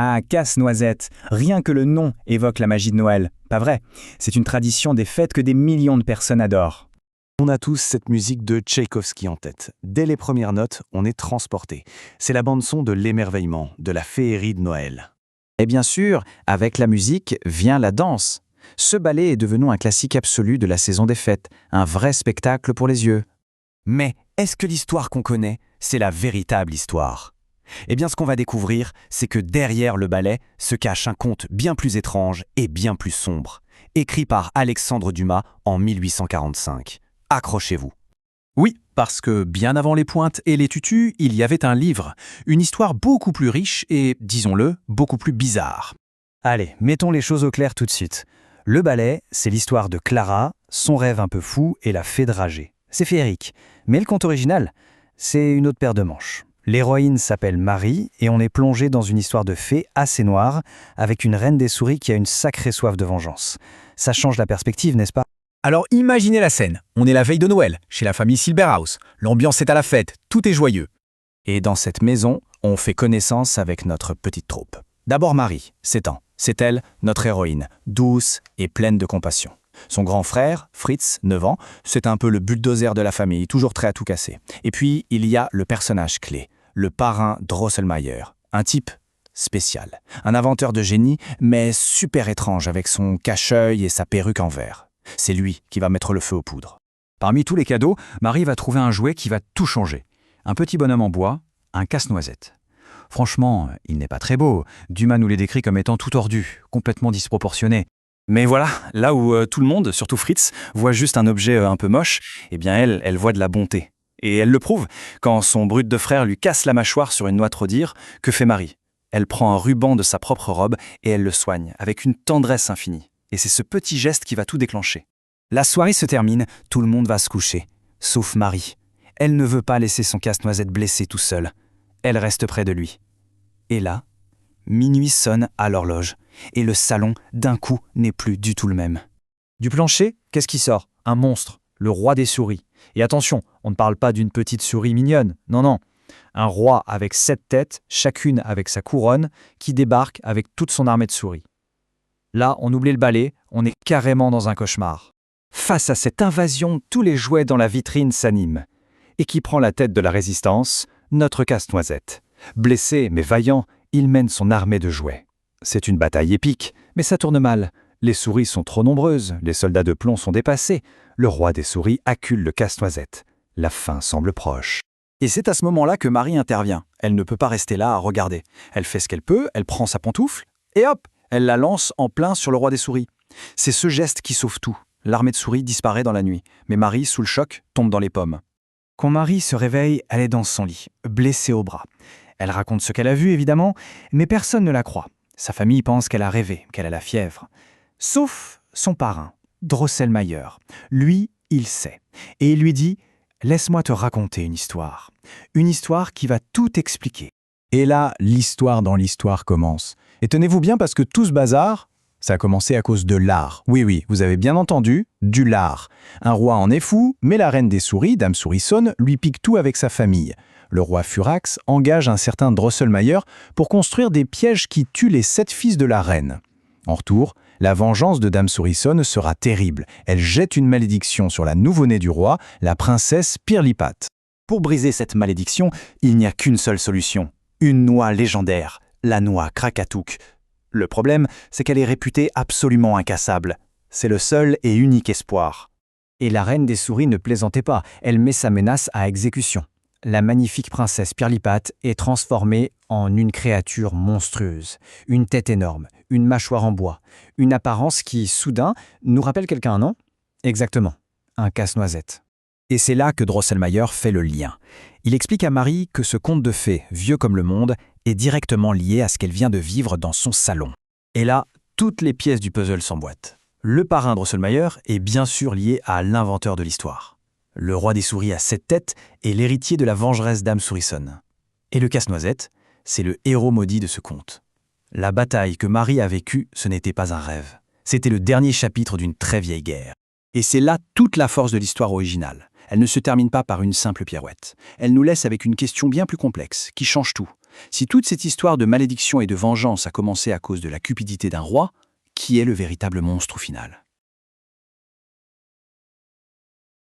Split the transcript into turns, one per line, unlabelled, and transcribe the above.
Ah, casse-noisette, rien que le nom évoque la magie de Noël, pas vrai? C'est une tradition des fêtes que des millions de personnes adorent.
On a tous cette musique de Tchaïkovski en tête. Dès les premières notes, on est transporté. C'est la bande-son de l'émerveillement, de la féerie de Noël.
Et bien sûr, avec la musique vient la danse. Ce ballet est devenu un classique absolu de la saison des fêtes, un vrai spectacle pour les yeux.
Mais est-ce que l'histoire qu'on connaît, c'est la véritable histoire? Eh bien, ce qu'on va découvrir, c'est que derrière le ballet se cache un conte bien plus étrange et bien plus sombre, écrit par Alexandre Dumas en 1845. Accrochez-vous.
Oui, parce que bien avant les pointes et les tutus, il y avait un livre, une histoire beaucoup plus riche et, disons-le, beaucoup plus bizarre.
Allez, mettons les choses au clair tout de suite. Le ballet, c'est l'histoire de Clara, son rêve un peu fou et la fée dragée. C'est féerique, mais le conte original, c'est une autre paire de manches. L'héroïne s'appelle Marie et on est plongé dans une histoire de fée assez noire avec une reine des souris qui a une sacrée soif de vengeance. Ça change la perspective, n'est-ce pas?
Alors imaginez la scène, on est la veille de Noël, chez la famille Silberhaus, l'ambiance est à la fête, tout est joyeux.
Et dans cette maison, on fait connaissance avec notre petite troupe. D'abord Marie, 7 ans. C'est elle, notre héroïne, douce et pleine de compassion. Son grand frère, Fritz, 9 ans, c'est un peu le bulldozer de la famille, toujours prêt à tout casser. Et puis, il y a le personnage clé, le parrain Drosselmayer, un type spécial. Un inventeur de génie, mais super étrange avec son cache-œil et sa perruque en verre. C'est lui qui va mettre le feu aux poudres.
Parmi tous les cadeaux, Marie va trouver un jouet qui va tout changer. Un petit bonhomme en bois, un casse-noisette. Franchement, il n'est pas très beau. Dumas nous les décrit comme étant tout tordu, complètement disproportionné.
Mais voilà, là où tout le monde, surtout Fritz, voit juste un objet un peu moche, eh bien elle voit de la bonté. Et elle le prouve, quand son brute de frère lui casse la mâchoire sur une noix de rôdir, que fait Marie? Elle prend un ruban de sa propre robe et elle le soigne, avec une tendresse infinie. Et c'est ce petit geste qui va tout déclencher. La soirée se termine, tout le monde va se coucher, sauf Marie. Elle ne veut pas laisser son casse-noisette blessé tout seul. Elle reste près de lui. Et là, minuit sonne à l'horloge, et le salon, d'un coup, n'est plus du tout le même. Du plancher, qu'est-ce qui sort? Un monstre, le roi des souris. Et attention, on ne parle pas d'une petite souris mignonne, non. Un roi avec 7 têtes, chacune avec sa couronne, qui débarque avec toute son armée de souris. Là, on oublie le balai, on est carrément dans un cauchemar. Face à cette invasion, tous les jouets dans la vitrine s'animent. Et qui prend la tête de la résistance? Notre casse-noisette. Blessé mais vaillant, il mène son armée de jouets. C'est une bataille épique, mais ça tourne mal. Les souris sont trop nombreuses, les soldats de plomb sont dépassés. Le roi des souris accule le casse-noisette. La fin semble proche. Et c'est à ce moment-là que Marie intervient. Elle ne peut pas rester là à regarder. Elle fait ce qu'elle peut, elle prend sa pantoufle, et hop, elle la lance en plein sur le roi des souris. C'est ce geste qui sauve tout. L'armée de souris disparaît dans la nuit, mais Marie, sous le choc, tombe dans les pommes. Quand Marie se réveille, elle est dans son lit, blessée au bras. Elle raconte ce qu'elle a vu, évidemment, mais personne ne la croit. Sa famille pense qu'elle a rêvé, qu'elle a la fièvre. Sauf son parrain, Drosselmayer. Lui, il sait. Et il lui dit « Laisse-moi te raconter une histoire. Une histoire qui va tout expliquer. » Et là, l'histoire dans l'histoire commence. Et tenez-vous bien parce que tout ce bazar, ça a commencé à cause de lard. Oui, vous avez bien entendu, du lard. Un roi en est fou, mais la reine des souris, Dame Sourissonne, lui pique tout avec sa famille. Le roi Furax engage un certain Drosselmayer pour construire des pièges qui tuent les 7 fils de la reine. En retour, la vengeance de Dame Sourissonne sera terrible. Elle jette une malédiction sur la nouveau-née du roi, la princesse Pirlipat. Pour briser cette malédiction, il n'y a qu'une seule solution. Une noix légendaire, la noix Krakatuk. Le problème, c'est qu'elle est réputée absolument incassable. C'est le seul et unique espoir. Et la reine des souris ne plaisantait pas, elle met sa menace à exécution. La magnifique princesse Pirlipat est transformée en une créature monstrueuse. Une tête énorme, une mâchoire en bois, une apparence qui, soudain, nous rappelle quelqu'un, non? Exactement, un casse-noisette. Et c'est là que Drosselmayer fait le lien. Il explique à Marie que ce conte de fées, vieux comme le monde, est directement lié à ce qu'elle vient de vivre dans son salon. Et là, toutes les pièces du puzzle s'emboîtent. Le parrain Drosselmayer est bien sûr lié à l'inventeur de l'histoire. Le roi des souris a 7 têtes et l'héritier de la vengeresse Dame Sourissonne. Et le casse-noisette, c'est le héros maudit de ce conte. La bataille que Marie a vécue, ce n'était pas un rêve. C'était le dernier chapitre d'une très vieille guerre. Et c'est là toute la force de l'histoire originale. Elle ne se termine pas par une simple pirouette. Elle nous laisse avec une question bien plus complexe, qui change tout. Si toute cette histoire de malédiction et de vengeance a commencé à cause de la cupidité d'un roi, qui est le véritable monstre au final?